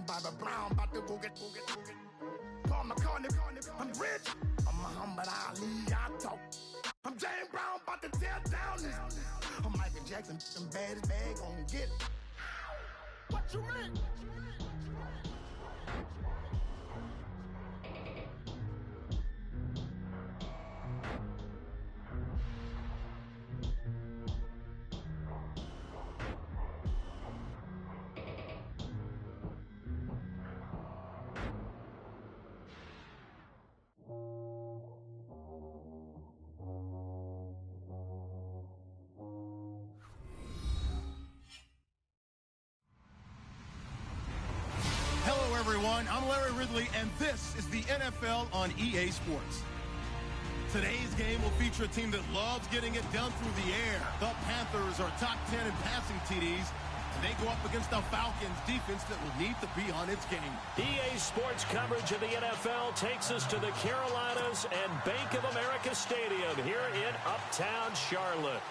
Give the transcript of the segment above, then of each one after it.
by the brown, about to go get. Paul McCartney, I'm rich. I'm Muhammad Ali, I talk. I'm James Brown, about to tear down this. I'm Michael Jackson, them baddest bag gon' get it. What you mean? Everyone, I'm Larry Ridley, and this is the NFL on EA Sports. Today's game will feature a team that loves getting it done through the air. The Panthers are top 10 in passing TDs, and they go up against the Falcons defense that will need to be on its game. EA Sports coverage of the NFL takes us to the Carolinas and Bank of America Stadium here in Uptown Charlotte.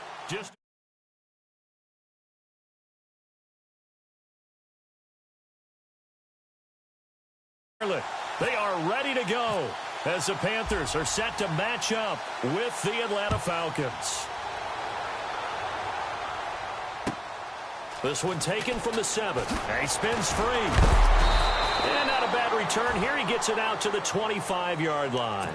They are ready to go as the Panthers are set to match up with the Atlanta Falcons. This one taken from the 7. He spins free. And not a bad return here. He gets it out to the 25-yard line.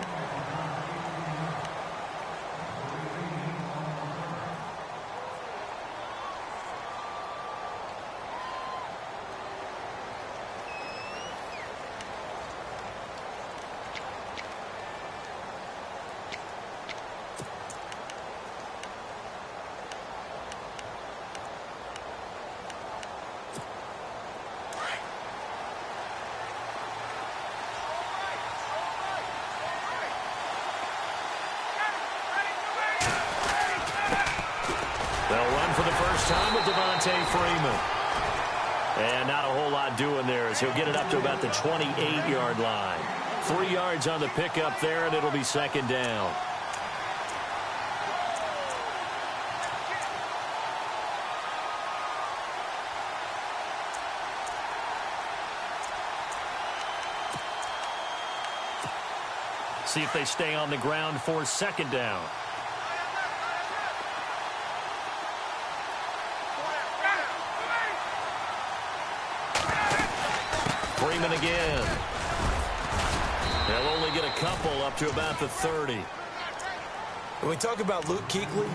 And not a whole lot doing there as he'll get it up to about the 28-yard line. 3 yards on the pickup there, and it'll be second down. See if they stay on the ground for second down. Freeman again. They'll only get a couple up to about the 30. When we talk about Luke Kuechly,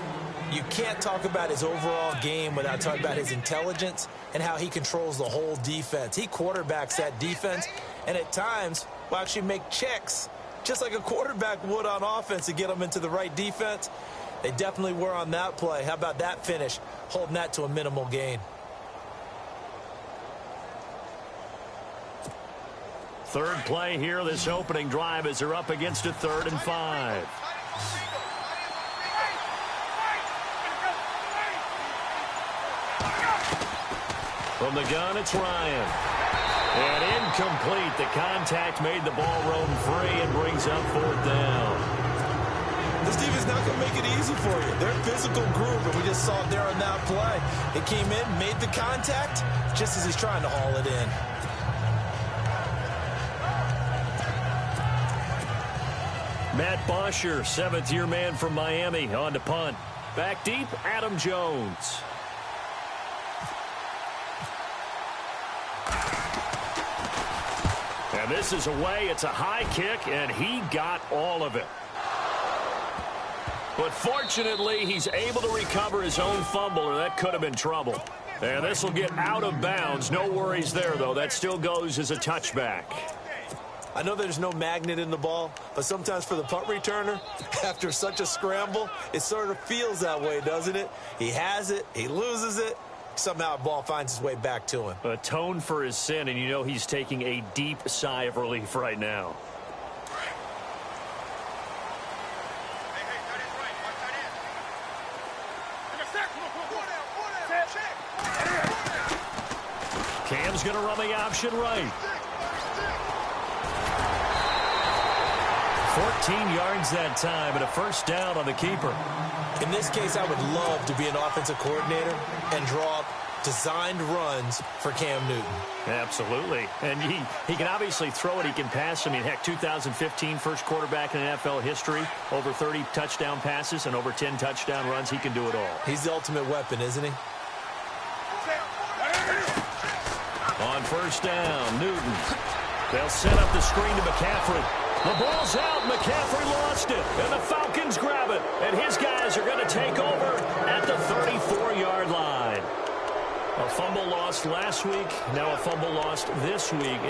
you can't talk about his overall game without talking about his intelligence and how he controls the whole defense. He quarterbacks that defense, and at times will actually make checks, just like a quarterback would on offense to get them into the right defense. They definitely were on that play. How about that finish, holding that to a minimal gain? Third play here, this opening drive, as they're up against a 3rd and 5. From the gun, it's Ryan. And incomplete. The contact made the ball roam free and brings up 4th down. This defense is not going to make it easy for you. They're a physical group, and we just saw it there on that play. It came in, made the contact, just as he's trying to haul it in. Matt Bosher, 7th-year man from Miami, on to punt. Back deep, Adam Jones. And this is away. It's a high kick, and he got all of it. But fortunately, he's able to recover his own fumble, or that could have been trouble. And this will get out of bounds. No worries there, though. That still goes as a touchback. I know there's no magnet in the ball, but sometimes for the punt returner, after such a scramble, it sort of feels that way, doesn't it? He has it, he loses it, somehow a ball finds its way back to him. Atone for his sin, and you know he's taking a deep sigh of relief right now. Cam's going to run the option right. 14 yards that time, and a first down on the keeper. In this case, I would love to be an offensive coordinator and draw up designed runs for Cam Newton. Absolutely. And he can obviously throw it. He can pass. I mean, heck, 2015 first quarterback in NFL history, over 30 touchdown passes and over 10 touchdown runs. He can do it all. He's the ultimate weapon, isn't he? On first down, Newton. They'll set up the screen to McCaffrey. The ball's out. McCaffrey lost it. And the Falcons grab it. And his guys are going to take over at the 34-yard line. A fumble lost last week. Now a fumble lost this week.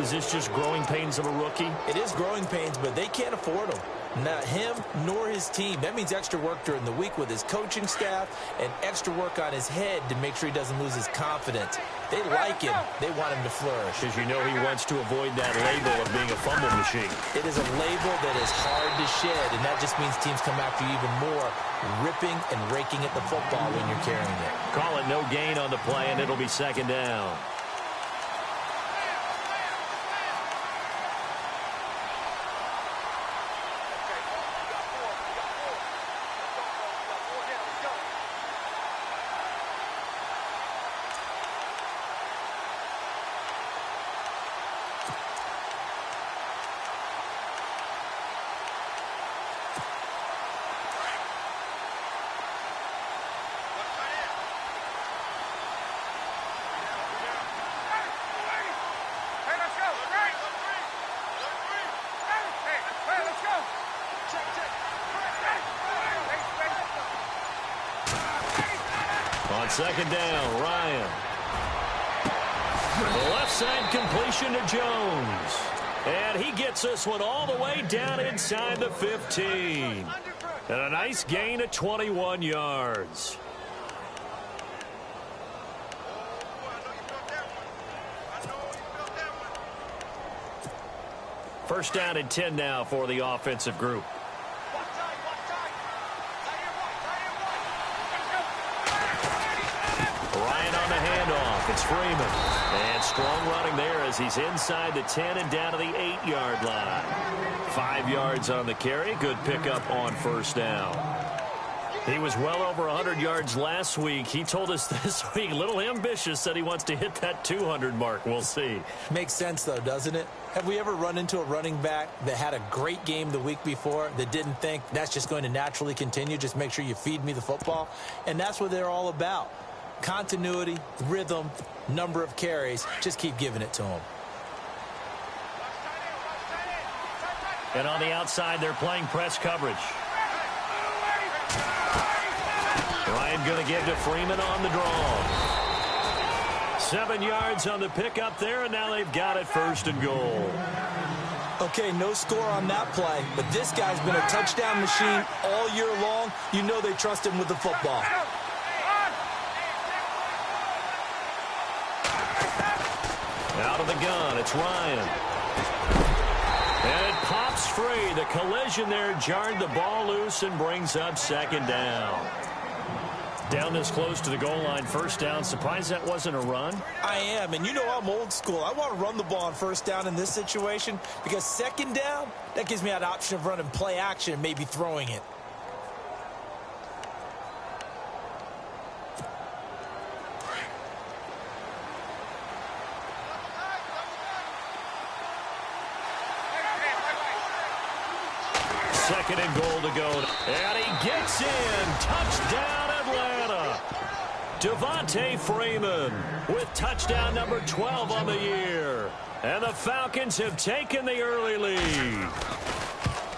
Is this just growing pains of a rookie? It is growing pains, but they can't afford them. Not him nor his team. That means extra work during the week with his coaching staff and extra work on his head to make sure he doesn't lose his confidence. They like him. They want him to flourish. Because you know he wants to avoid that label of being a fumble machine. It is a label that is hard to shed, and that just means teams come after you even more, ripping and raking at the football when you're carrying it. Call it no gain on the play, and it'll be second down. On second down, Ryan. The left side completion to Jones. And he gets this one all the way down inside the 15. And a nice gain of 21 yards. First down and 10 now for the offensive group. Ryan on the handoff. It's Freeman. And strong running there as he's inside the 10 and down to the 8-yard line. 5 yards on the carry. Good pickup on first down. He was well over 100 yards last week. He told us this week, a little ambitious, said he wants to hit that 200 mark. We'll see. Makes sense, though, doesn't it? Have we ever run into a running back that had a great game the week before that didn't think that's just going to naturally continue? Just make sure you feed me the football. And that's what they're all about. Continuity, rhythm, number of carries. Just keep giving it to them. And on the outside, they're playing press coverage. Ryan going to give to Freeman on the draw. 7 yards on the pickup there, and now they've got it first and goal. Okay, no score on that play, but this guy's been a touchdown machine all year long. You know they trust him with the football. Out of the gun, it's Ryan. And it pops free. The collision there jarred the ball loose and brings up second down. Down this close to the goal line, first down. Surprised that wasn't a run? I am, and you know I'm old school. I want to run the ball on first down in this situation because second down, that gives me that option of running play action and maybe throwing it. Second and goal to go. And he gets in. Touchdown, Atlanta. Devontae Freeman with touchdown number 12 on the year. And the Falcons have taken the early lead.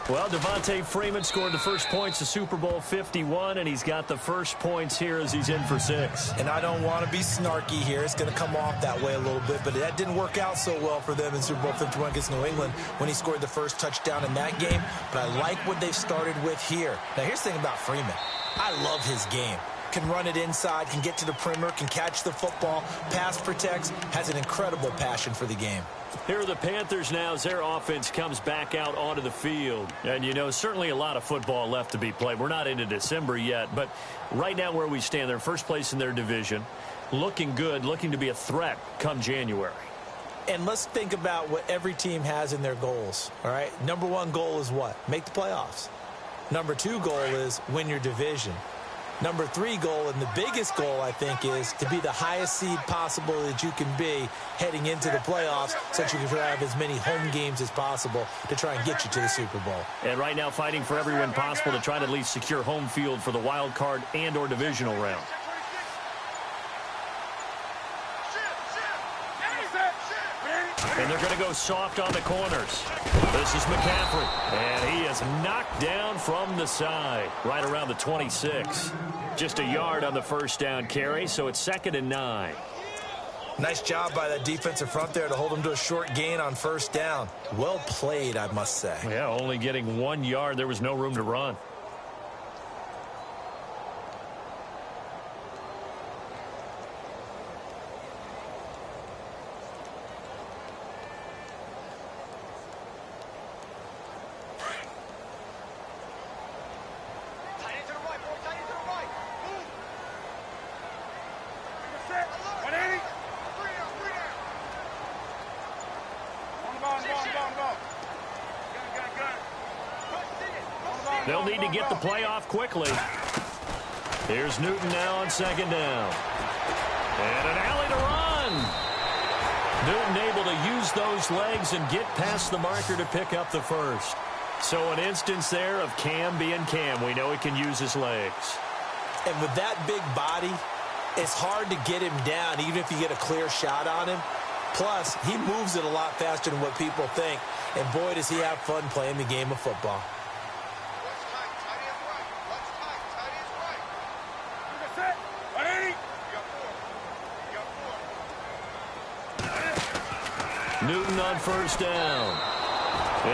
Well, Devontae Freeman scored the first points of Super Bowl 51, and he's got the first points here as he's in for 6. And I don't want to be snarky here. It's going to come off that way a little bit, but that didn't work out so well for them in Super Bowl 51 against New England when he scored the first touchdown in that game. But I like what they've started with here. Now, here's the thing about Freeman. I love his game. Can run it inside, can get to the perimeter, can catch the football, pass protects, has an incredible passion for the game. Here are the Panthers now as their offense comes back out onto the field. And, you know, certainly a lot of football left to be played. We're not into December yet, but right now where we stand, they're first place in their division, looking good, looking to be a threat come January. And let's think about what every team has in their goals, all right? Number one goal is what? Make the playoffs. Number two goal is win your division. Number 3 goal, and the biggest goal, I think, is to be the highest seed possible that you can be heading into the playoffs so that you can have as many home games as possible to try and get you to the Super Bowl. And right now fighting for every win possible to try to at least secure home field for the wild card and or divisional round. And they're going to go soft on the corners. This is McCaffrey. And he is knocked down from the side, right around the 26. Just a yard on the first down carry, so it's 2nd and 9. Nice job by that defensive front there to hold him to a short gain on first down. Well played, I must say. Yeah, only getting 1 yard. There was no room to run. They'll need to get the play off quickly. Here's Newton now on 2nd down. And an alley to run. Newton able to use those legs and get past the marker to pick up the first. So an instance there of Cam being Cam. We know he can use his legs. And with that big body, it's hard to get him down even if you get a clear shot on him. Plus, he moves it a lot faster than what people think. And boy, does he have fun playing the game of football. Newton on first down.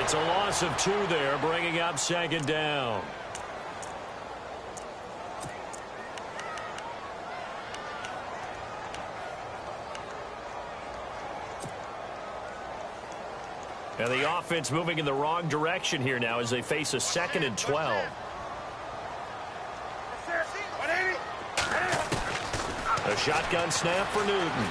It's a loss of 2 there, bringing up 2nd down. And the offense moving in the wrong direction here now as they face a 2nd and 12. A shotgun snap for Newton.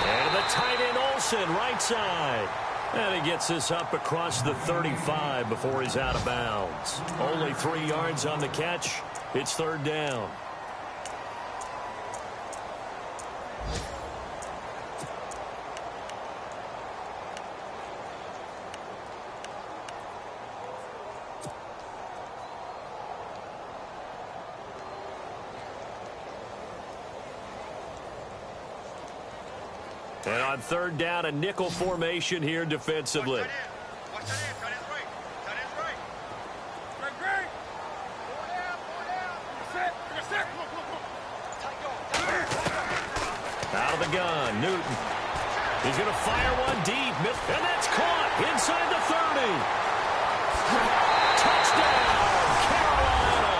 And the tight end Olsen, right side. And he gets this up across the 35 before he's out of bounds. Only 3 yards on the catch. It's 3rd down. And on 3rd down, a nickel formation here defensively. Out of the gun, Newton. He's going to fire one deep, and that's caught inside the 30. Touchdown, Carolina.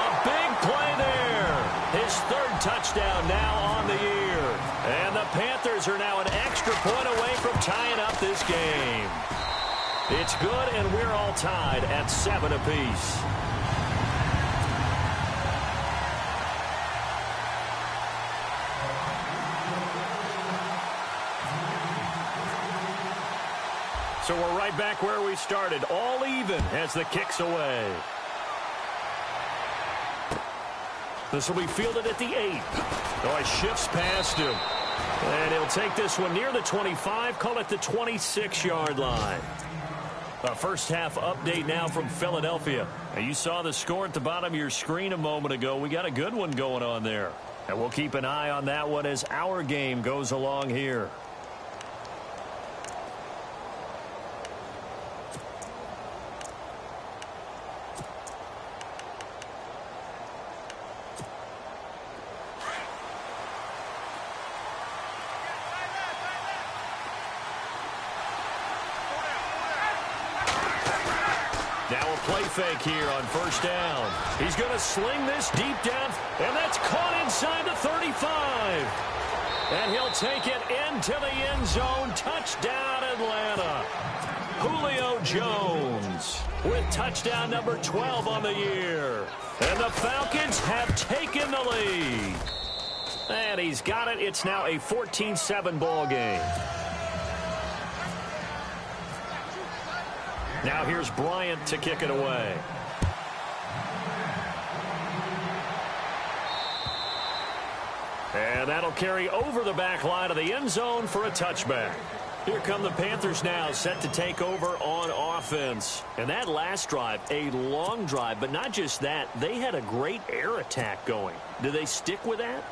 A big play there. His 3rd touchdown now on the year. And the Panthers are now an extra point away from tying up this game. It's good, and we're all tied at 7 apiece. So we're right back where we started, all even as the kick's away. This will be fielded at the 8. Oh, he shifts past him. And he'll take this one near the 25, call it the 26-yard line. A first-half update now from Philadelphia. And you saw the score at the bottom of your screen a moment ago. We got a good one going on there. And we'll keep an eye on that one as our game goes along here. Now a play fake here on first down. He's going to sling this deep down, and that's caught inside the 35. And he'll take it into the end zone. Touchdown, Atlanta. Julio Jones with touchdown number 12 on the year. And the Falcons have taken the lead. And he's got it. It's now a 14-7 ball game. Now here's Bryant to kick it away. And that'll carry over the back line of the end zone for a touchback. Here come the Panthers now, set to take over on offense. And that last drive, a long drive, but not just that, they had a great air attack going. Do they stick with that?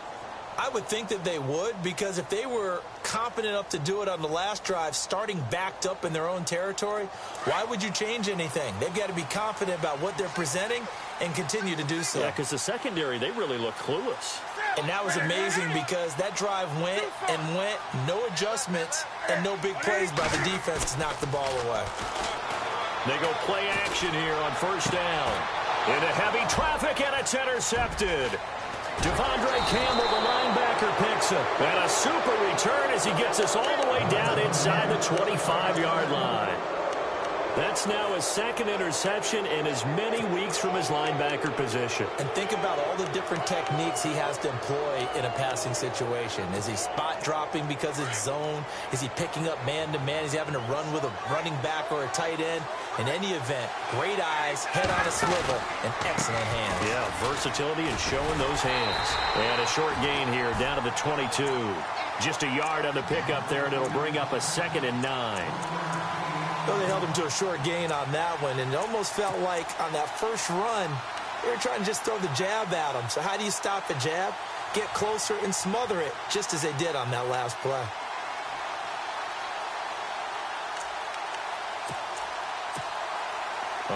I would think that they would, because if they were confident enough to do it on the last drive, starting backed up in their own territory, why would you change anything? They've got to be confident about what they're presenting and continue to do so. Yeah, because the secondary, they really look clueless. And that was amazing because that drive went and went, no adjustments and no big plays by the defense to knock the ball away. They go play action here on first down. Into heavy traffic, and it's intercepted. Devondre Campbell, the linebacker, picks it. And a super return as he gets us all the way down inside the 25-yard line. That's now his second interception in as many weeks from his linebacker position. And think about all the different techniques he has to employ in a passing situation. Is he spot dropping because it's zone? Is he picking up man-to-man? Is he having to run with a running back or a tight end? In any event, great eyes, head on a swivel, and excellent hands. Yeah, versatility and showing those hands. And a short gain here down to the 22. Just a yard on the pickup there, and it'll bring up a 2nd and 9. Well, they held him to a short gain on that one, and it almost felt like on that first run, they were trying to just throw the jab at him. So how do you stop a jab? Get closer and smother it, just as they did on that last play.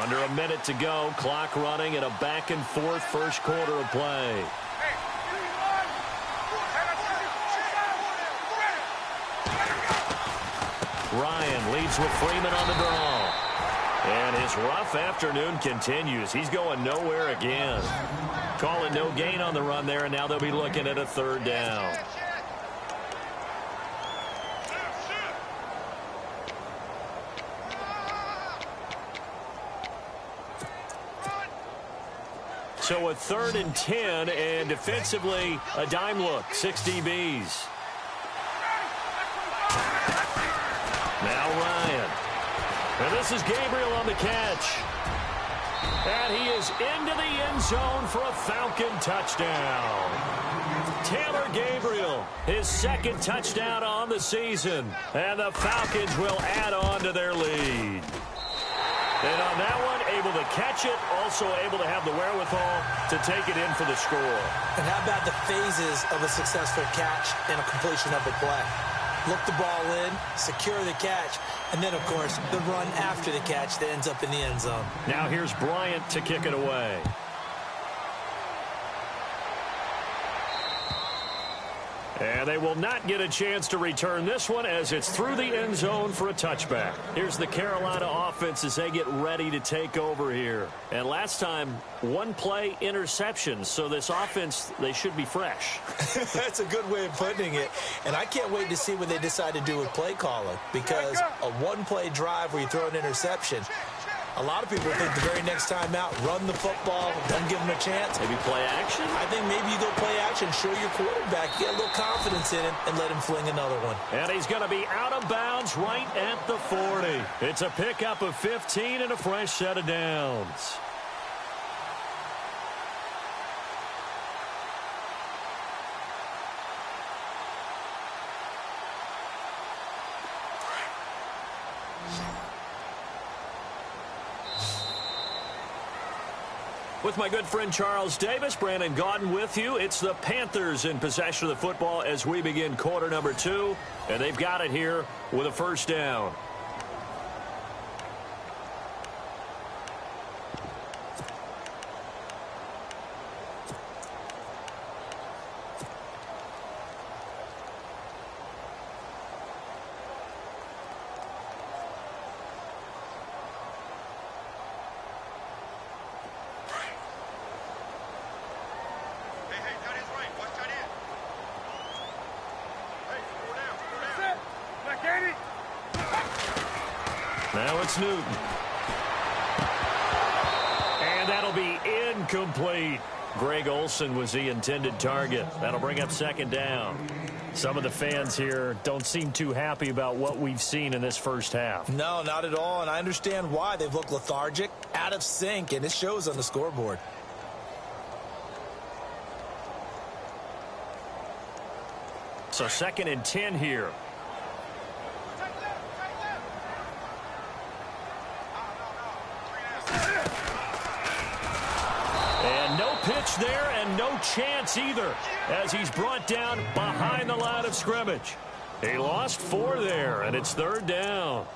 Under a minute to go, clock running, and a back-and-forth first quarter of play. Ryan leads with Freeman on the draw. And his rough afternoon continues. He's going nowhere again. Calling no gain on the run there, and now they'll be looking at a 3rd down. So a 3rd and 10, and defensively, a dime look, 6 DBs. Now Ryan. And this is Gabriel on the catch. And he is into the end zone for a Falcon touchdown. Taylor Gabriel, his 2nd touchdown on the season. And the Falcons will add on to their lead. And on that one, able to catch it, also able to have the wherewithal to take it in for the score. And how about the phases of a successful catch and a completion of a play? Look the ball in, secure the catch, and then, of course, the run after the catch that ends up in the end zone. Now here's Bryant to kick it away. And they will not get a chance to return this one as it's through the end zone for a touchback. Here's the Carolina offense as they get ready to take over here. And last time, 1 play interception. So this offense, they should be fresh. That's a good way of putting it. And I can't wait to see what they decide to do with play calling. Because a 1-play drive where you throw an interception, a lot of people think the very next time out, run the football, don't give them a chance. Maybe play action? I think maybe you go play action, show your quarterback, get a little confidence in him, and let him fling another one. And he's going to be out of bounds right at the 40. It's a pickup of 15 and a fresh set of downs. With my good friend Charles Davis, Brandon Gaudin with you. It's the Panthers in possession of the football as we begin quarter number 2. And they've got it here with a 1st down. Now it's Newton. And that'll be incomplete. Greg Olsen was the intended target. That'll bring up 2nd down. Some of the fans here don't seem too happy about what we've seen in this first half. No, not at all, and I understand why. They've looked lethargic, out of sync, and it shows on the scoreboard. So 2nd and 10 here. And no pitch there and no chance either as he's brought down behind the line of scrimmage. He lost 4 there, and it's 3rd down.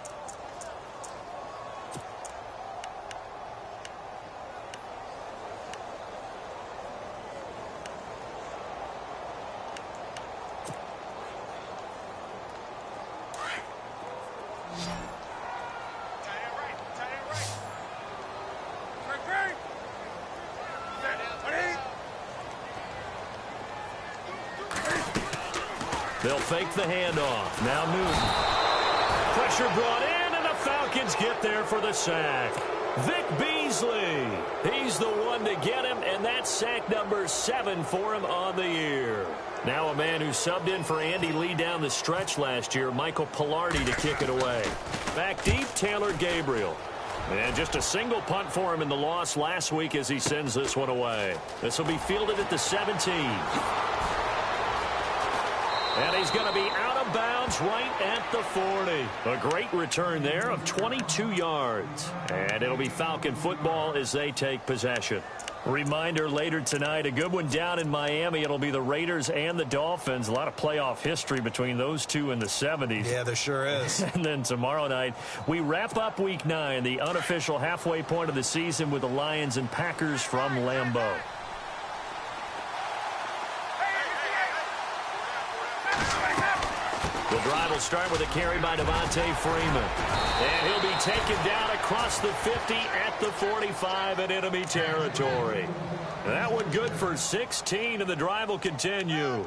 They'll fake the handoff. Now Newton. Pressure brought in, and the Falcons get there for the sack. Vic Beasley. He's the one to get him, and that's sack number 7 for him on the year. Now a man who subbed in for Andy Lee down the stretch last year, Michael Pilardi, to kick it away. Back deep, Taylor Gabriel. And just a single punt for him in the loss last week as he sends this one away. This will be fielded at the 17. And he's going to be out of bounds right at the 40. A great return there of 22 yards. And it'll be Falcon football as they take possession. Reminder later tonight, a good one down in Miami. It'll be the Raiders and the Dolphins. A lot of playoff history between those two in the 70s. Yeah, there sure is. And then tomorrow night, we wrap up Week 9, the unofficial halfway point of the season with the Lions and Packers from Lambeau. The drive will start with a carry by Devontae Freeman. And he'll be taken down across the 50 at the 45 in enemy territory. That one good for 16, and the drive will continue.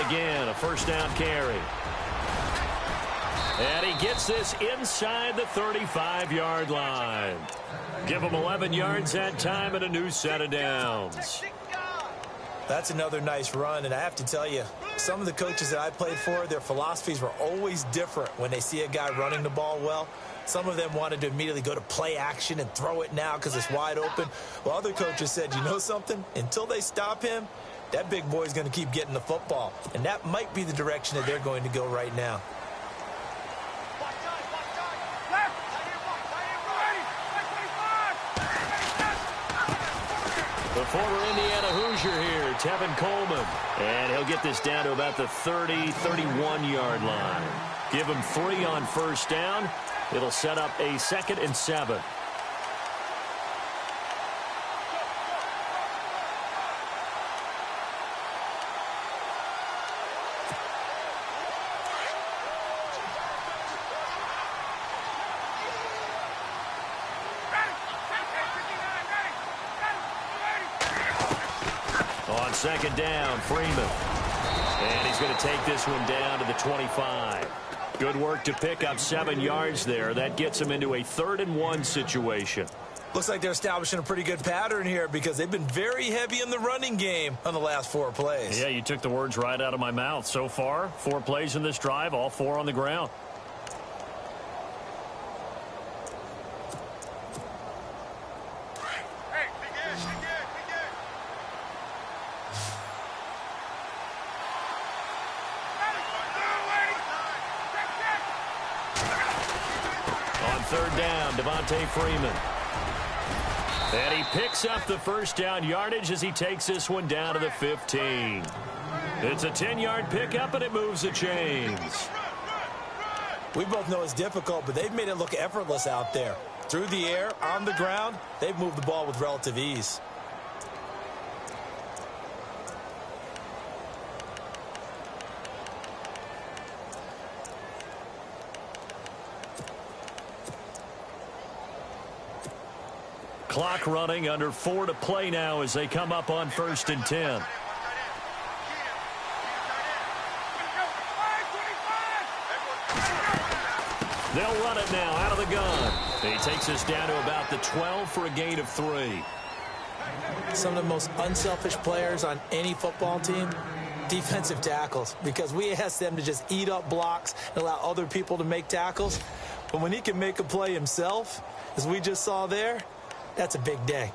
Again, a first down carry. And he gets this inside the 35-yard line. Give him 11 yards that time and a new set of downs. That's another nice run, and I have to tell you, some of the coaches that I played for, their philosophies were always different when they see a guy running the ball well. Some of them wanted to immediately go to play action and throw it now because it's wide open. Well, other coaches said, you know something? Until they stop him, that big boy's going to keep getting the football. And that might be the direction that they're going to go right now. The former Indiana Hoosier here, Tevin Coleman. And he'll get this down to about the 30, 31-yard line. Give him 3 on first down. It'll set up a 2nd and 7. On second down, Freeman. And he's going to take this one down to the 25. Good work to pick up 7 yards there. That gets him into a 3rd and 1 situation. Looks like they're establishing a pretty good pattern here because they've been very heavy in the running game on the last 4 plays. Yeah, you took the words right out of my mouth. So far, 4 plays in this drive, all 4 on the ground. Third down, Devontae Freeman. And he picks up the first down yardage as he takes this one down to the 15. It's a 10-yard pickup, and it moves the chains. We both know it's difficult, but they've made it look effortless out there. Through the air, on the ground, they've moved the ball with relative ease. Clock running, under 4 to play now as they come up on 1st and 10. They'll run it now He takes us down to about the 12 for a gain of 3. Some of the most unselfish players on any football team, defensive tackles, because we ask them to just eat up blocks and allow other people to make tackles. But when he can make a play himself, as we just saw there, that's a big day.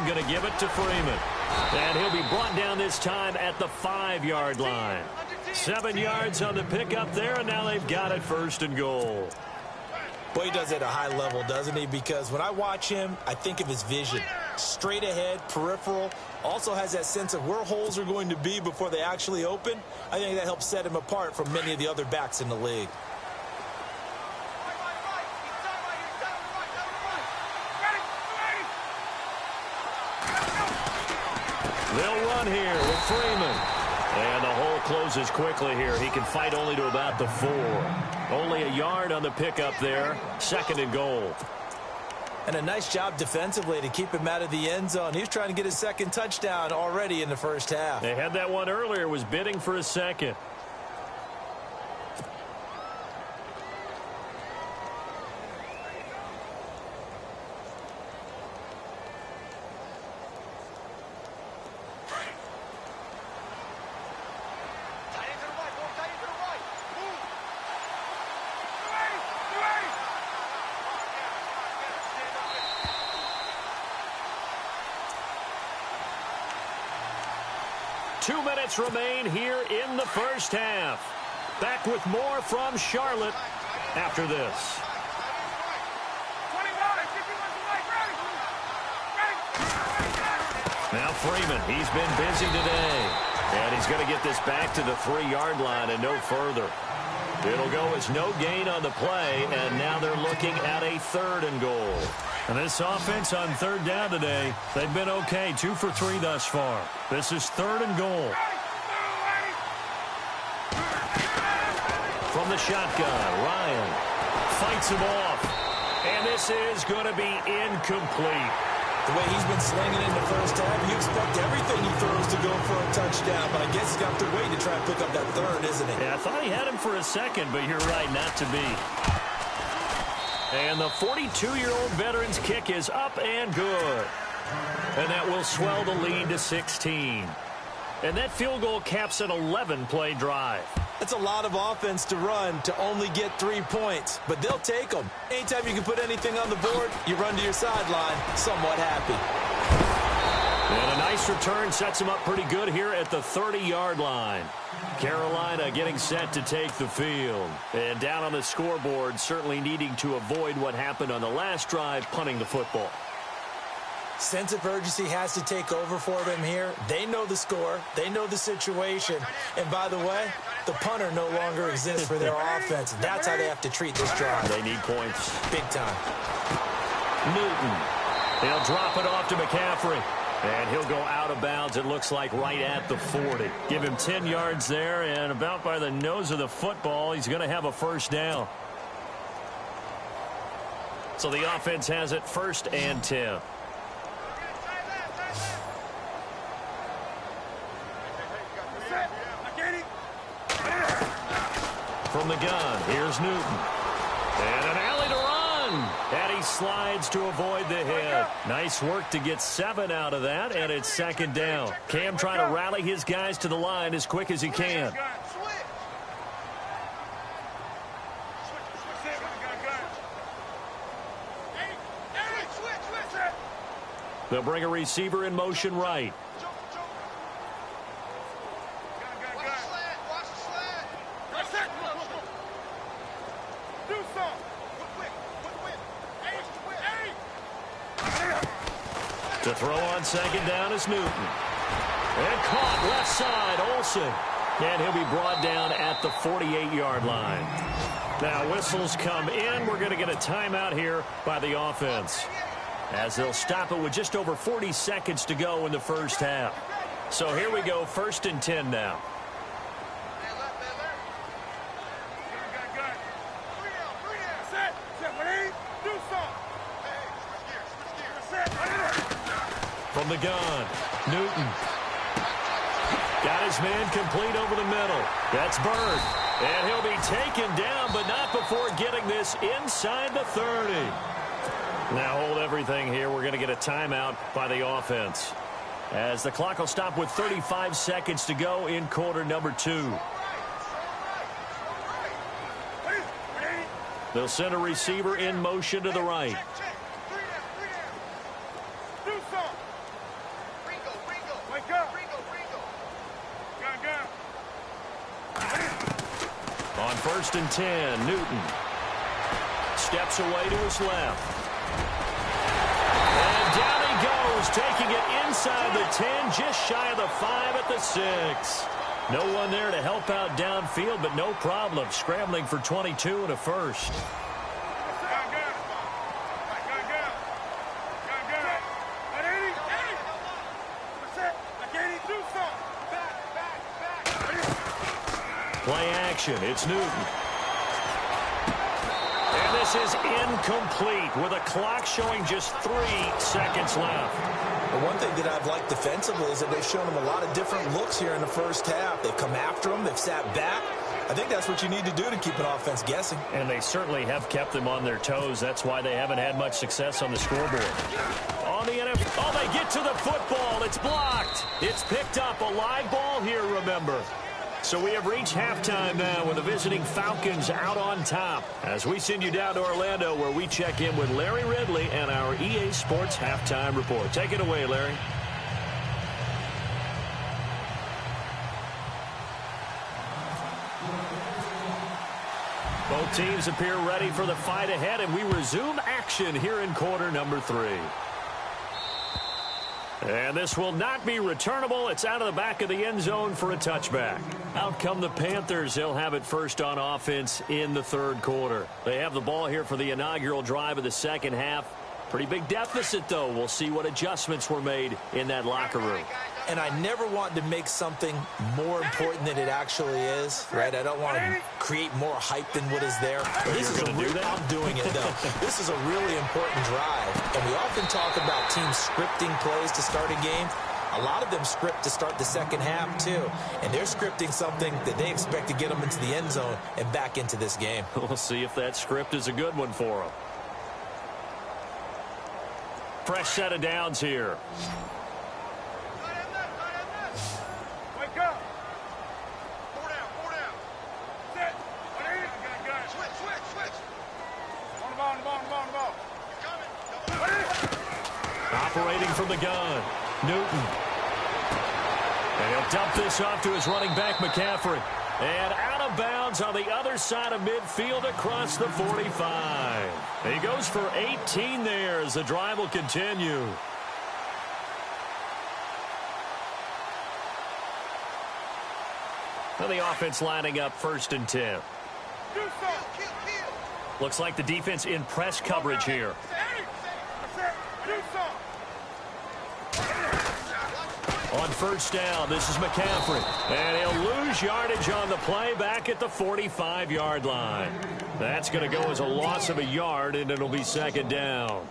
Going to give it to Freeman. And he'll be brought down this time at the 5-yard line. 7 yards on the pickup there, and now they've got it 1st and goal. Boy, he does it at a high level, doesn't he? Because when I watch him, I think of his vision. Straight ahead, peripheral. Also has that sense of where holes are going to be before they actually open. I think that helps set him apart from many of the other backs in the league. They'll run here with Freeman. And the hole closes quickly here. He can fight only to about the 4. Only a yard on the pickup there. 2nd and goal. And a nice job defensively to keep him out of the end zone. He was trying to get his 2nd touchdown already in the first half. They had that one earlier, was bidding for a 2nd. Remain here in the first half. Back with more from Charlotte after this. Now Freeman, he's been busy today. And he's going to get this back to the 3-yard line and no further. It'll go as no gain on the play, and now they're looking at a 3rd and goal. And this offense on 3rd down today, they've been okay. 2 for 3 thus far. This is 3rd and goal. From the shotgun, Ryan fights him off. And this is going to be incomplete. The way he's been slinging in the first half, you expect everything he throws to go for a touchdown. But I guess he's got to wait to try and pick up that 3rd, isn't he? Yeah, I thought he had him for a 2nd, but you're right, not to be. And the 42-year-old veteran's kick is up and good. And that will swell the lead to 16. And that field goal caps an 11-play drive. That's a lot of offense to run to only get 3 points, but they'll take them. Anytime you can put anything on the board, you run to your sideline somewhat happy. And a nice return sets him up pretty good here at the 30-yard line. Carolina getting set to take the field. And down on the scoreboard, certainly needing to avoid what happened on the last drive, punting the football. Sense of urgency has to take over for them here. They know the score. They know the situation. And by the way, the punter no longer exists for their offense. That's how they have to treat this drive. They need points. Big time. Newton. He'll drop it off to McCaffrey. And he'll go out of bounds, it looks like, right at the 40. Give him 10 yards there, and about by the nose of the football, he's going to have a 1st down. So the offense has it 1st and 10. From the gun, here's Newton. And an alley to run. And he slides to avoid the hit. Nice work to get 7 out of that, and it's 2nd down. Cam trying to rally his guys to the line as quick as he can. They'll bring a receiver in motion right. To throw on 2nd down is Newton. And caught left side, Olsen. And he'll be brought down at the 48-yard line. Now whistles come in. We're going to get a timeout here by the offense, as they'll stop it with just over 40 seconds to go in the first half. So here we go, 1st and 10 now. the gun. Newton. Got his man complete over the middle. That's Bird. And he'll be taken down, but not before getting this inside the 30. Now hold everything here. We're going to get a timeout by the offense, as the clock will stop with 35 seconds to go in quarter number 2. They'll send a receiver in motion to the right. On 1st and 10, Newton steps away to his left. And down he goes, taking it inside the 10, just shy of the 5 at the 6. No one there to help out downfield, but no problem. Scrambling for 22 and a first. Play action. It's Newton. And this is incomplete with a clock showing just 3 seconds left. The one thing that I've liked defensively is that they've shown him a lot of different looks here in the first half. They've come after him. They've sat back. I think that's what you need to do to keep an offense guessing. And they certainly have kept them on their toes. That's why they haven't had much success on the scoreboard. On the NFL, oh, they get to the football. It's blocked. It's picked up. A live ball here, remember. So we have reached halftime now with the visiting Falcons out on top, as we send you down to Orlando, where we check in with Larry Ridley and our EA Sports Halftime Report. Take it away, Larry. Both teams appear ready for the fight ahead, and we resume action here in quarter number 3. And this will not be returnable. It's out of the back of the end zone for a touchback. Out come the Panthers. They'll have it first on offense in the 3rd quarter. They have the ball here for the inaugural drive of the second half. Pretty big deficit, though. We'll see what adjustments were made in that locker room. And I never want to make something more important than it actually is, right? I don't want to create more hype than what is there. This is I'm doing it, though. This is a really important drive. And we often talk about teams scripting plays to start a game. A lot of them script to start the second half, too. And they're scripting something that they expect to get them into the end zone and back into this game. We'll see if that script is a good one for them. Fresh set of downs here. Wake up. 4 down, 4 down. Set. Got it. Switch. On the ball. Operating from the gun, Newton. And he'll dump this off to his running back, McCaffrey. And out of bounds on the other side of midfield across the 45. He goes for 18 there as the drive will continue. Well, the offense lining up 1st and 10. Looks like the defense in press coverage here. On 1st down, this is McCaffrey. And he'll lose yardage on the play back at the 45-yard line. That's going to go as a loss of a yard, and it'll be 2nd down.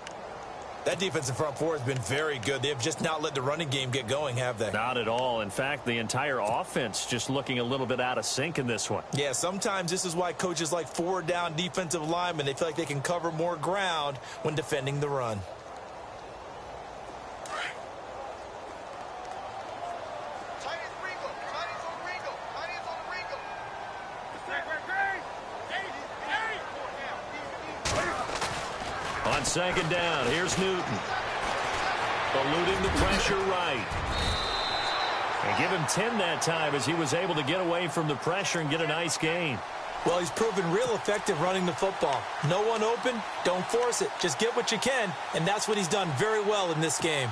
That defensive front four has been very good. They've just not let the running game get going, have they? Not at all. In fact, the entire offense just looking a little bit out of sync in this one. Yeah, sometimes this is why coaches like 4-down defensive linemen, they feel like they can cover more ground when defending the run. On 2nd down, here's Newton. Eluding the pressure right. And give him 10 that time as he was able to get away from the pressure and get a nice gain. Well, he's proven real effective running the football. No one open, don't force it. Just get what you can, and that's what he's done very well in this game.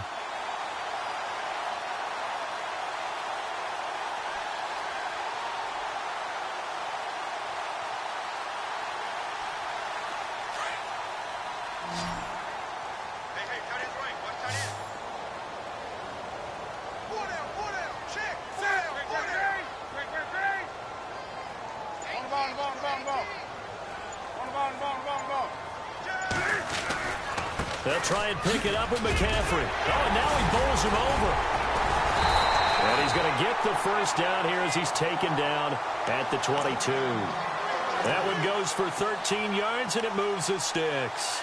They'll try and pick it up with McCaffrey. Oh, and now he bowls him over. And he's going to get the first down here as he's taken down at the 22. That one goes for 13 yards, and it moves the sticks.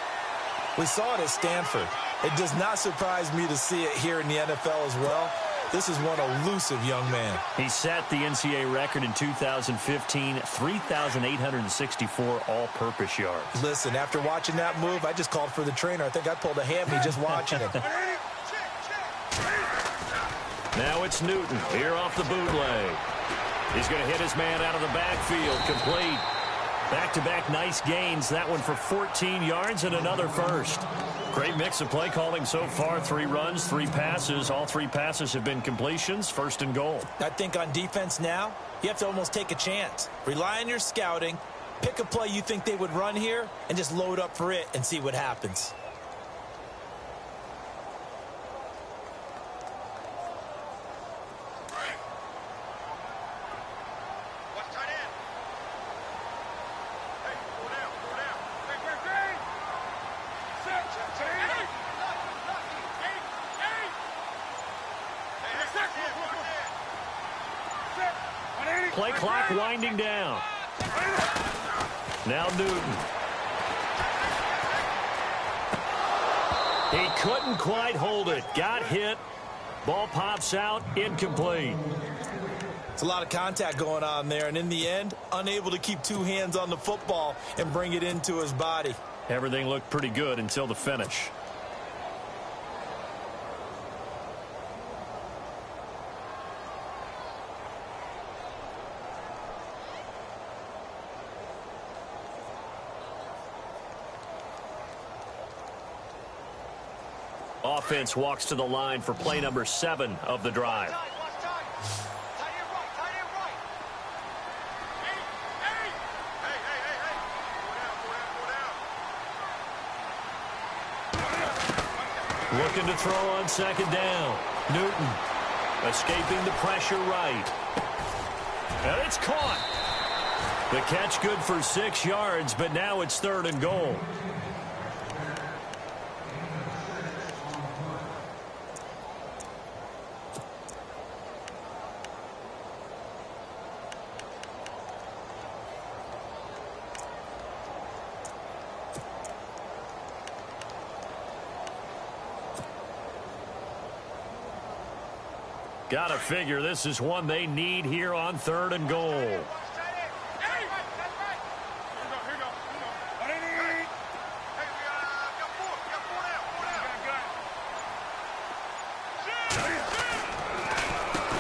We saw it at Stanford. It does not surprise me to see it here in the NFL as well. This is one elusive young man. He set the NCAA record in 2015, 3,864 all-purpose yards. Listen, after watching that move, I just called for the trainer. I think I pulled a hammy just watching him. Now it's Newton here off the bootleg. He's going to hit his man out of the backfield, complete. Back-to-back nice gains. That one for 14 yards and another first. Great mix of play calling so far. 3 runs, 3 passes. All 3 passes have been completions. First and goal. I think on defense now, you have to almost take a chance. Rely on your scouting. Pick a play you think they would run here and just load up for it and see what happens. Play clock winding down. Now Newton. He couldn't quite hold it. Got hit. Ball pops out. Incomplete. It's a lot of contact going on there, and in the end, unable to keep 2 hands on the football and bring it into his body. Everything looked pretty good until the finish. Offense walks to the line for play number 7 of the drive. Looking to throw on second down. Newton escaping the pressure right. And it's caught. The catch good for 6 yards, but now it's 3rd and goal. Got to figure this is one they need here on 3rd and goal.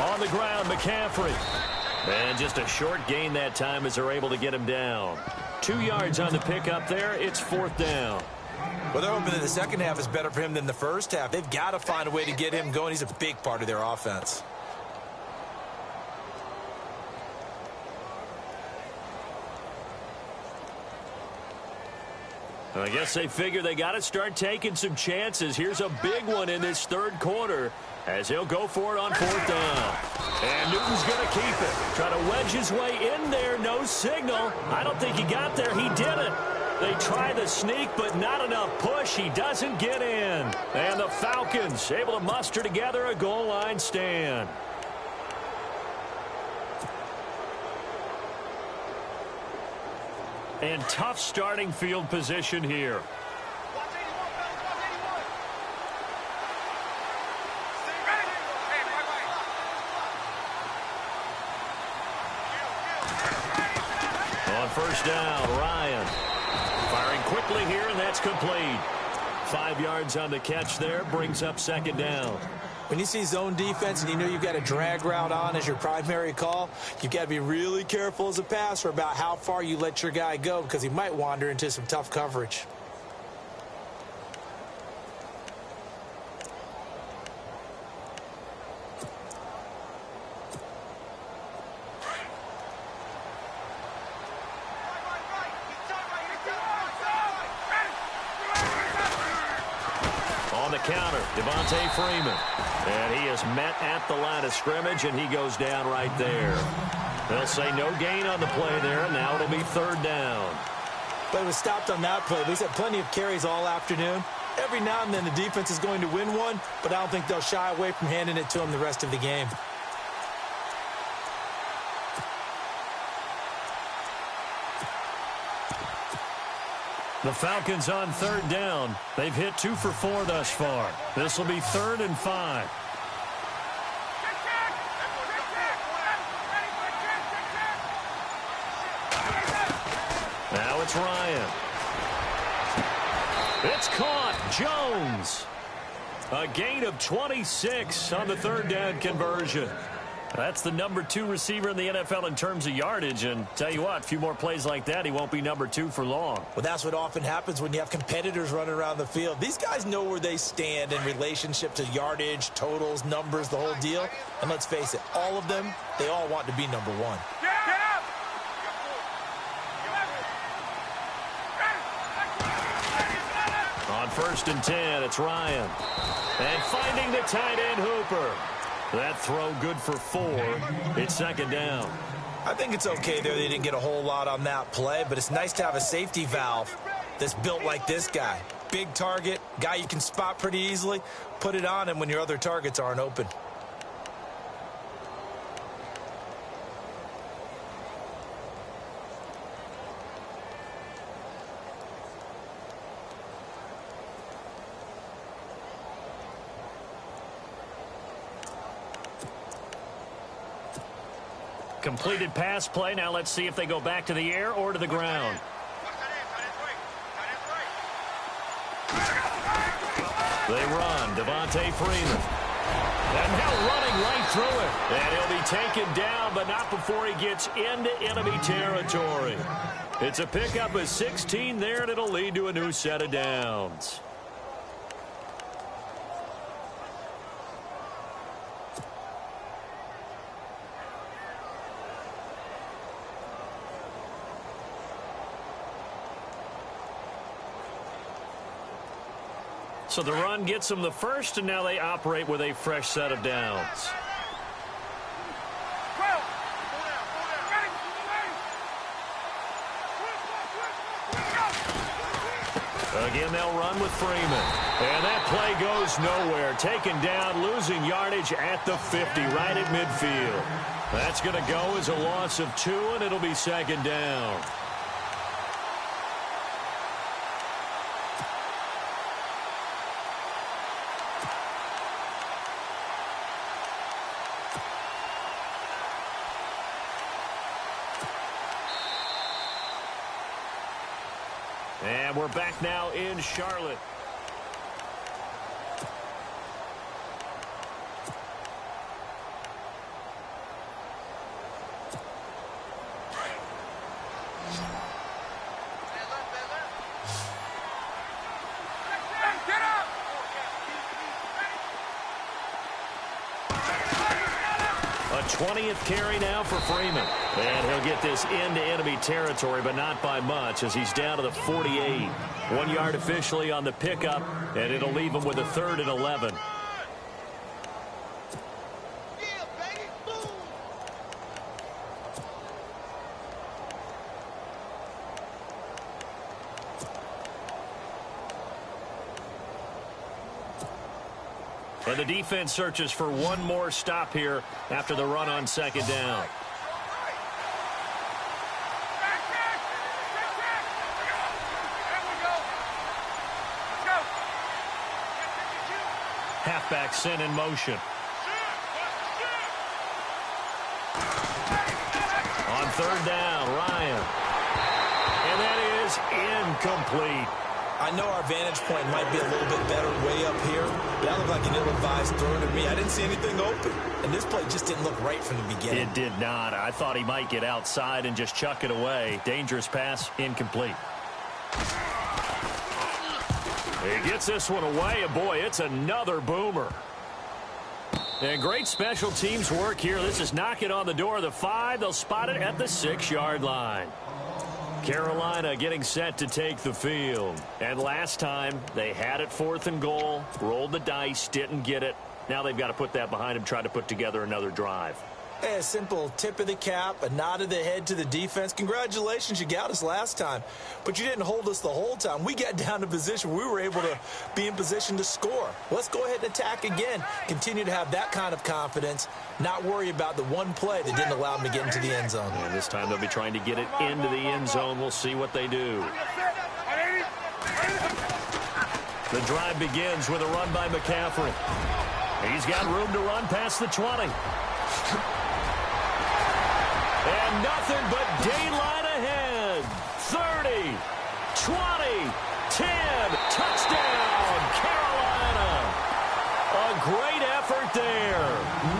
On the ground, McCaffrey. And just a short gain that time as they're able to get him down. 2 yards on the pickup there. It's 4th down. Well, they're hoping that the second half is better for him than the first half. They've got to find a way to get him going. He's a big part of their offense. I guess they figure they got to start taking some chances. Here's a big one in this 3rd quarter as he'll go for it on 4th down. And Newton's going to keep it. Try to wedge his way in there. No signal. I don't think he got there. He didn't. They try the sneak, but not enough push. He doesn't get in. And the Falcons able to muster together a goal line stand. And tough starting field position here. On 1st down, Ryan. Firing quickly here, and that's complete. 5 yards on the catch there, brings up 2nd down. When you see zone defense and you know you've got a drag route on as your primary call, you've got to be really careful as a passer about how far you let your guy go because he might wander into some tough coverage. On the counter, Devontae Freeman. And he is met at the line of scrimmage, and he goes down right there. They'll say no gain on the play there, and now it'll be 3rd down. But it was stopped on that play. He's had plenty of carries all afternoon. Every now and then the defense is going to win one, but I don't think they'll shy away from handing it to him the rest of the game. The Falcons on third down. They've hit 2 for 4 thus far. This will be 3rd and 5. Now it's Ryan. It's caught. Jones. A gain of 26 on the 3rd down conversion. That's the number 2 receiver in the NFL in terms of yardage. And tell you what, a few more plays like that, he won't be number 2 for long. Well, that's what often happens when you have competitors running around the field. These guys know where they stand in relationship to yardage, totals, numbers, the whole deal. And let's face it, all of them, they all want to be number 1. On 1st and 10, it's Ryan. And finding the tight end Hooper. That throw good for 4. It's 2nd down. I think it's okay there. They didn't get a whole lot on that play, but it's nice to have a safety valve that's built like this guy. Big target, guy you can spot pretty easily. Put it on him when your other targets aren't open. Completed pass play. Now let's see if they go back to the air or to the ground. They run. Devontae Freeman. And now running right through it. And he'll be taken down, but not before he gets into enemy territory. It's a pickup of 16 there, and it'll lead to a new set of downs. So the run gets them the first, and now they operate with a fresh set of downs. Again, they'll run with Freeman. And that play goes nowhere. Taken down, losing yardage at the 50, right at midfield. That's going to go as a loss of 2, and it'll be 2nd down. And we're back now in Charlotte. A 20th carry now for Freeman. And he'll get this into enemy territory, but not by much as he's down to the 48. 1 yard officially on the pickup, and it'll leave him with a 3rd and 11. And the defense searches for one more stop here after the run on 2nd down. Halfback sent in motion. On 3rd down, Ryan. And that is incomplete. I know our vantage point might be a little bit better way up here, but that looked like an ill-advised throw to me. I didn't see anything open, and this play just didn't look right from the beginning. It did not. I thought he might get outside and just chuck it away. Dangerous pass, incomplete. He gets this one away, and boy, it's another boomer. And great special teams work here. This is knocking on the door of the 5. They'll spot it at the 6-yard line. Carolina getting set to take the field. And last time, they had it 4th and goal, rolled the dice, didn't get it. Now they've got to put that behind them, try to put together another drive. A simple tip of the cap, a nod of the head to the defense. Congratulations, you got us last time. But you didn't hold us the whole time. We got down to position where we were able to be in position to score. Let's go ahead and attack again. Continue to have that kind of confidence. Not worry about the one play that didn't allow them to get into the end zone. And this time they'll be trying to get it into the end zone. We'll see what they do. The drive begins with a run by McCaffrey. He's got room to run past the 20. And nothing but daylight ahead. 30, 20, 10, touchdown, Carolina. A great effort there.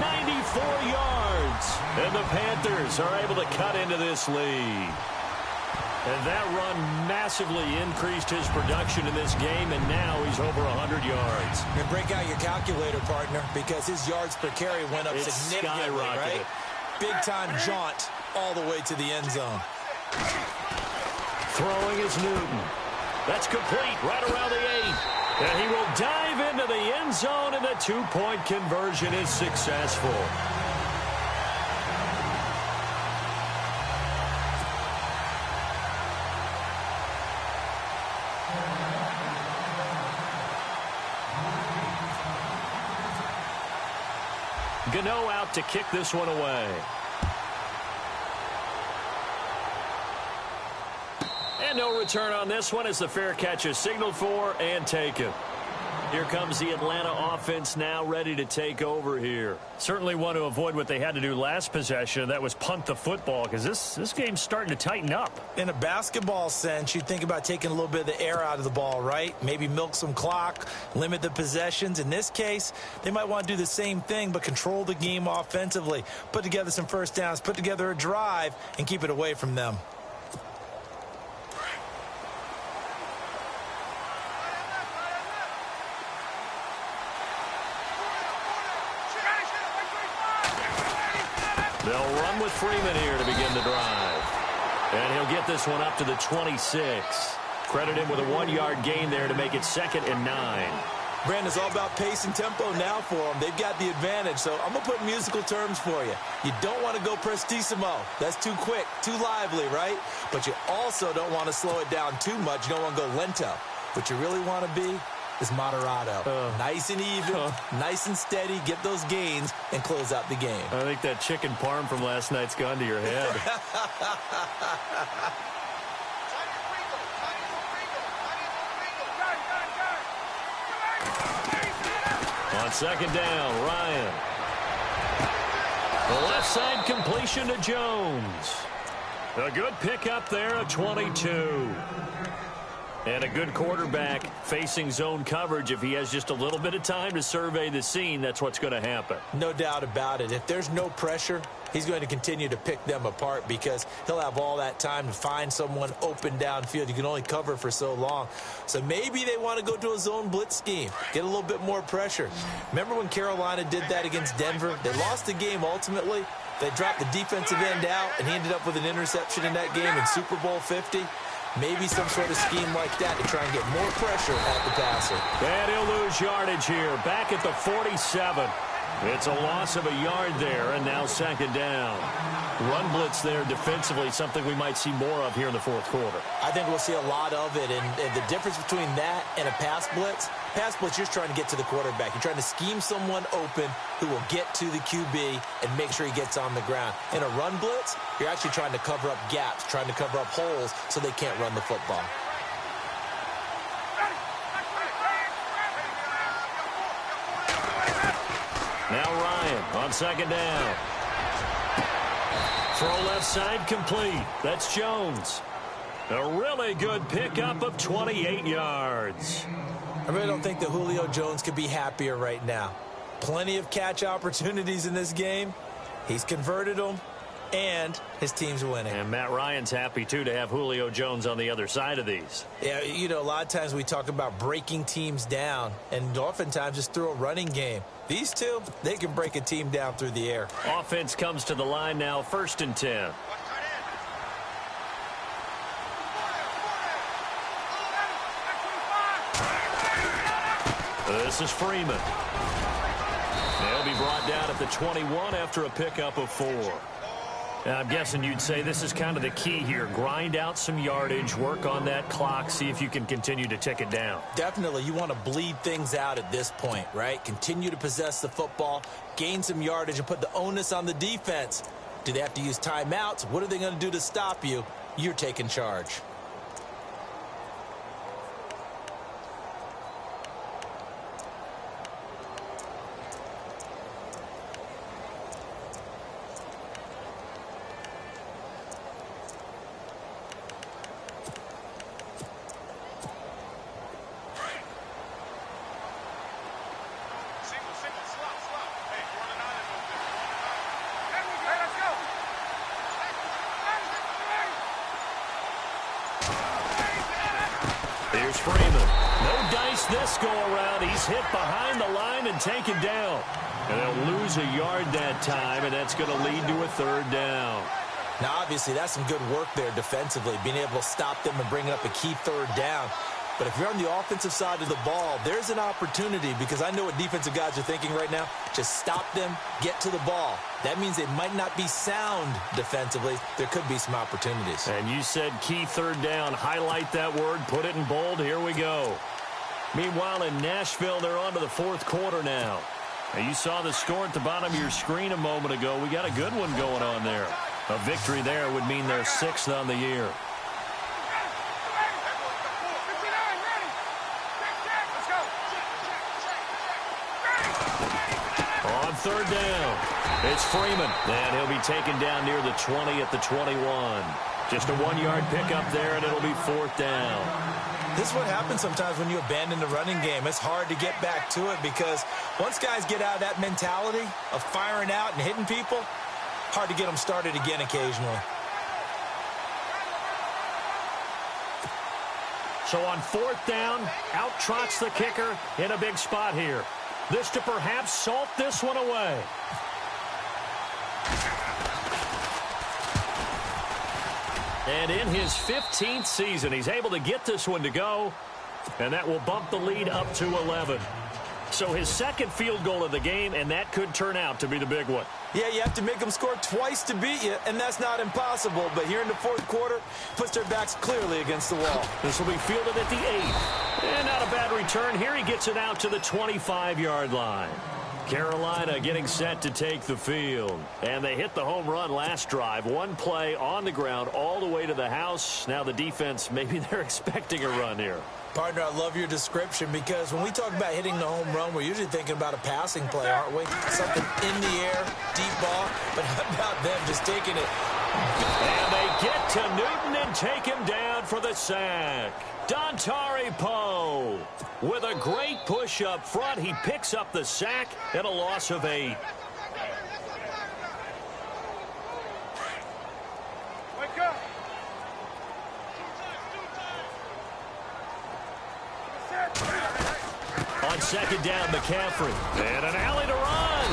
94 yards. And the Panthers are able to cut into this lead. And that run massively increased his production in this game, and now he's over 100 yards. And break out your calculator, partner, because his yards per carry went up significantly, right? Big-time jaunt all the way to the end zone. Throwing is Newton. That's complete right around the 8. And he will dive into the end zone, and the two-point conversion is successful. Gano out to kick this one away. And no return on this one as the fair catch is signaled for and taken. Here comes the Atlanta offense now ready to take over here. Certainly want to avoid what they had to do last possession. That was punt the football, because this game's starting to tighten up. In a basketball sense, you think about taking a little bit of the air out of the ball, right? Maybe milk some clock, limit the possessions. In this case, they might want to do the same thing, but control the game offensively. Put together some first downs, put together a drive, and keep it away from them. They'll run with Freeman here to begin the drive. And he'll get this one up to the 26. Credit him with a 1-yard gain there to make it 2nd and 9. Brandon, it's all about pace and tempo now for them. They've got the advantage, so I'm going to put musical terms for you. You don't want to go prestissimo. That's too quick, too lively, right? But you also don't want to slow it down too much. You don't want to go lento. What you really want to be is moderato. Nice and even, nice and steady, get those gains, and close out the game. I think that chicken parm from last night's gone to your head. On 2nd down, Ryan. The left side completion to Jones. A good pickup there, a 22. And a good quarterback facing zone coverage. If he has just a little bit of time to survey the scene, that's what's going to happen. No doubt about it. If there's no pressure, he's going to continue to pick them apart because he'll have all that time to find someone open downfield. You can only cover for so long. So maybe they want to go to a zone blitz scheme, get a little bit more pressure. Remember when Carolina did that against Denver? They lost the game ultimately. They dropped the defensive end out, and he ended up with an interception in that game in Super Bowl 50. Maybe some sort of scheme like that to try and get more pressure at the passer. And he'll lose yardage here, back at the 47. It's a loss of a yard there, and now 2nd down. Run blitz there defensively, something we might see more of here in the 4th quarter. I think we'll see a lot of it, and the difference between that and a pass blitz, you're just trying to get to the quarterback. You're trying to scheme someone open who will get to the QB and make sure he gets on the ground. In a run blitz, you're actually trying to cover up gaps, trying to cover up holes so they can't run the football. Now Ryan on 2nd down. Throw left side complete. That's Jones. A really good pickup of 28 yards. I really don't think that Julio Jones could be happier right now. Plenty of catch opportunities in this game. He's converted them, and his team's winning. And Matt Ryan's happy, too, to have Julio Jones on the other side of these. Yeah, you know, a lot of times we talk about breaking teams down, and oftentimes just through a running game. These two, they can break a team down through the air. Offense comes to the line now, 1st and 10. This is Freeman. They'll be brought down at the 21 after a pickup of 4. Now, I'm guessing you'd say this is kind of the key here. Grind out some yardage, work on that clock, see if you can continue to tick it down. Definitely. You want to bleed things out at this point, right? Continue to possess the football, gain some yardage, and put the onus on the defense. Do they have to use timeouts? What are they going to do to stop you? You're taking charge. Here's Freeman. No dice this go-around. He's hit behind the line and taken down. And they'll lose a yard that time, and that's going to lead to a 3rd down. Now, obviously, that's some good work there defensively, being able to stop them and bring up a key 3rd down. But if you're on the offensive side of the ball, there's an opportunity, because I know what defensive guys are thinking right now. Just stop them, get to the ball. That means they might not be sound defensively. There could be some opportunities. And you said key 3rd down. Highlight that word, put it in bold. Here we go. Meanwhile, in Nashville, they're on to the 4th quarter now. Now, you saw the score at the bottom of your screen a moment ago. We got a good one going on there. A victory there would mean they're 6th on the year. On 3rd down, it's Freeman, and he'll be taken down near the 20 at the 21. Just a 1-yard pickup there, and it'll be 4th down. This is what happens sometimes when you abandon the running game. It's hard to get back to it, because once guys get out of that mentality of firing out and hitting people, hard to get them started again occasionally. So on 4th down, out trots the kicker in a big spot here. This to perhaps salt this one away. And in his 15th season, he's able to get this one to go, and that will bump the lead up to 11. So his 2nd field goal of the game, and that could turn out to be the big one. Yeah, you have to make them score twice to beat you, and that's not impossible. But here in the 4th quarter, puts their backs clearly against the wall. This will be fielded at the 8th. And not a bad return. Here he gets it out to the 25-yard line. Carolina getting set to take the field. And they hit the home run last drive. 1 play on the ground all the way to the house. Now the defense, maybe they're expecting a run here. Partner, I love your description, because when we talk about hitting the home run, we're usually thinking about a passing play, aren't we? Something in the air, deep ball, but how about them just taking it? And they get to Newton and take him down for the sack. Dontari Poe with a great push up front. He picks up the sack and a loss of 8. Wake up! On 2nd down, McCaffrey. And an alley to run.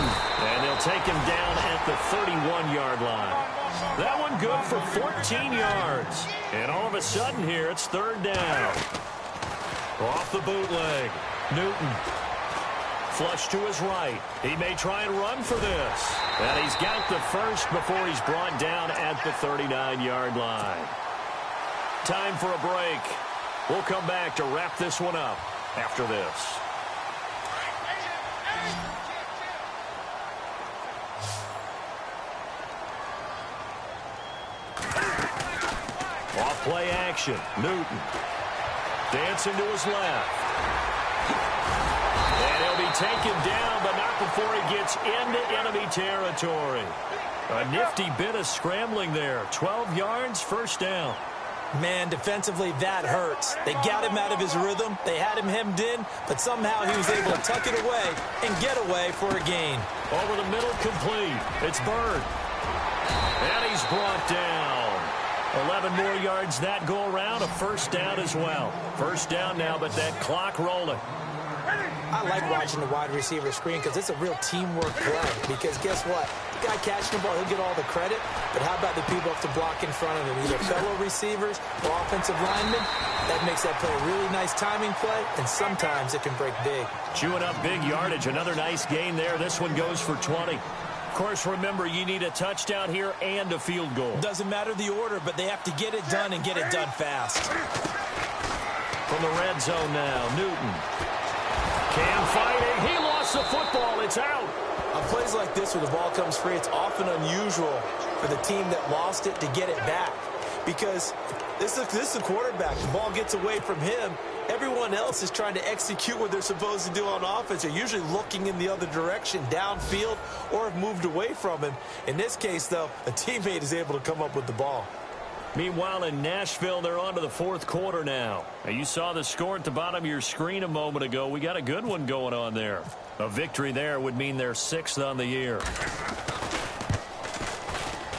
And they'll take him down at the 31-yard line. That one good for 14 yards. And all of a sudden here, it's 3rd down. Off the bootleg. Newton. Flush to his right. He may try and run for this. And he's got the first before he's brought down at the 39-yard line. Time for a break. We'll come back to wrap this one up after this. Off play action. Newton. Dancing to his left. And he'll be taken down, but not before he gets into enemy territory. A nifty bit of scrambling there. 12 yards, 1st down. Man, defensively, that hurts. They got him out of his rhythm. They had him hemmed in, but somehow he was able to tuck it away and get away for a gain. Over the middle, complete. It's Bird. And he's brought down. 11 more yards that go around, a 1st down as well. 1st down now, but that clock rolling. I like watching the wide receiver screen, because it's a real teamwork play. Because guess what? guy catching the ball, he'll get all the credit. But how about the people who have to block in front of him, either fellow receivers or offensive linemen? That makes that play a really nice timing play, and sometimes it can break big. Chewing up big yardage. Another nice gain there. This one goes for 20. Of course, remember, you need a touchdown here and a field goal. Doesn't matter the order, but they have to get it done and get it done fast. From the red zone now, Newton. Cam fighting. He lost the football. It's out. On plays like this where the ball comes free, it's often unusual for the team that lost it to get it back. Because this is a quarterback. The ball gets away from him. Everyone else is trying to execute what they're supposed to do on offense. They're usually looking in the other direction, downfield, or have moved away from him. In this case, though, a teammate is able to come up with the ball. Meanwhile, in Nashville, they're on to the fourth quarter now. You saw the score at the bottom of your screen a moment ago. We got a good one going on there. A victory there would mean they're 6th on the year.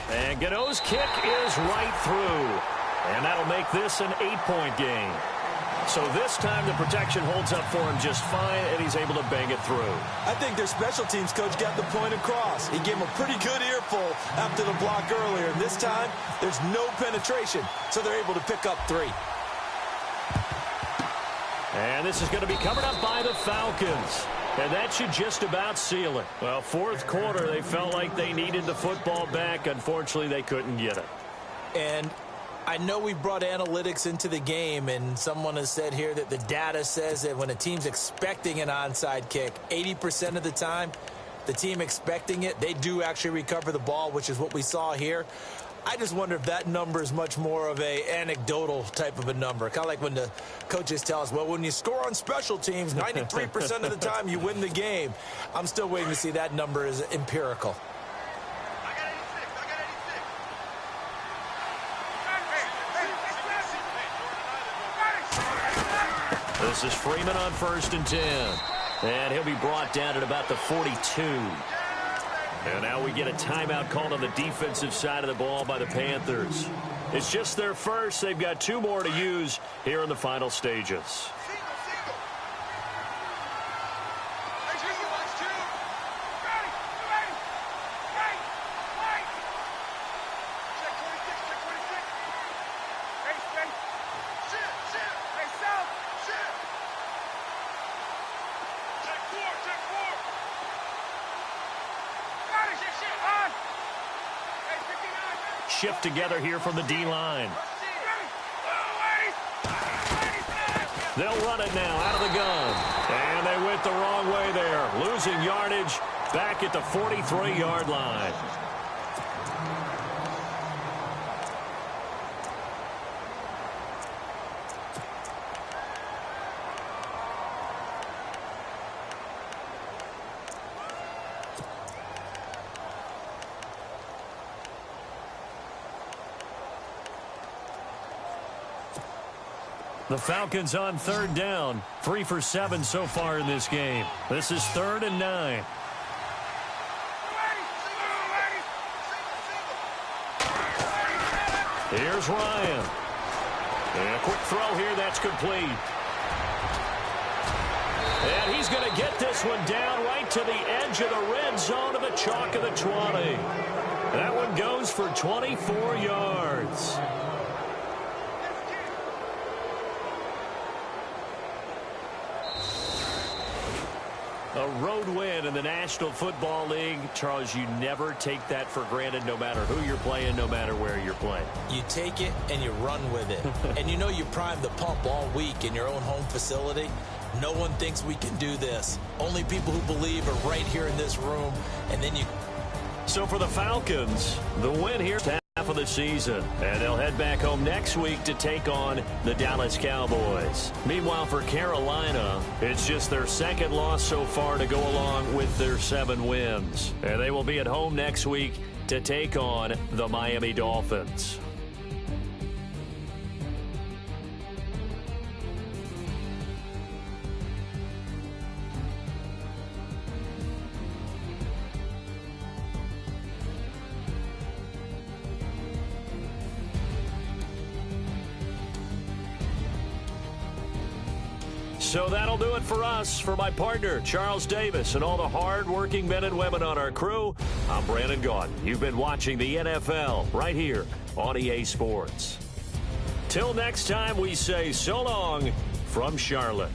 And Godot's kick is right through. And that'll make this an 8-point game. So this time the protection holds up for him just fine, and he's able to bang it through. I think their special teams coach got the point across. He gave him a pretty good earful after the block earlier. And this time, there's no penetration, so they're able to pick up 3. And this is going to be covered up by the Falcons. And that should just about seal it. Well, fourth quarter, they felt like they needed the football back. Unfortunately, they couldn't get it. And I know we brought analytics into the game, and someone has said here that the data says that when a team's expecting an onside kick, 80% of the time, the team expecting it, they do actually recover the ball, which is what we saw here. I just wonder if that number is much more of a anecdotal type of a number. Kind of like when the coaches tell us, well, when you score on special teams, 93% of the time you win the game. I'm still waiting to see that number is empirical. This is Freeman on 1st and 10. And he'll be brought down at about the 42. And now we get a timeout called on the defensive side of the ball by the Panthers. It's just their first. They've got 2 more to use here in the final stages. Shift together here from the D-line. They'll run it now out of the gun. And they went the wrong way there. Losing yardage back at the 43-yard line. The Falcons on 3rd down. 3 for 7 so far in this game. This is 3rd and 9. Here's Ryan. And a quick throw here. That's complete. And he's going to get this one down right to the edge of the red zone of the chalk of the 20. That one goes for 24 yards. A road win in the National Football League. Charles, you never take that for granted no matter who you're playing, no matter where you're playing. You take it and you run with it. And you know you primed the pump all week in your own home facility. No one thinks we can do this. Only people who believe are right here in this room. And then you... So for the Falcons, the win here half of the season, and they'll head back home next week to take on the Dallas Cowboys. Meanwhile, for Carolina, it's just their 2nd loss so far to go along with their 7 wins. And they will be at home next week to take on the Miami Dolphins. So that'll do it for us. For my partner, Charles Davis, and all the hard-working men and women on our crew, I'm Brandon Gaudin. You've been watching the NFL right here on EA Sports. Till next time, we say so long from Charlotte.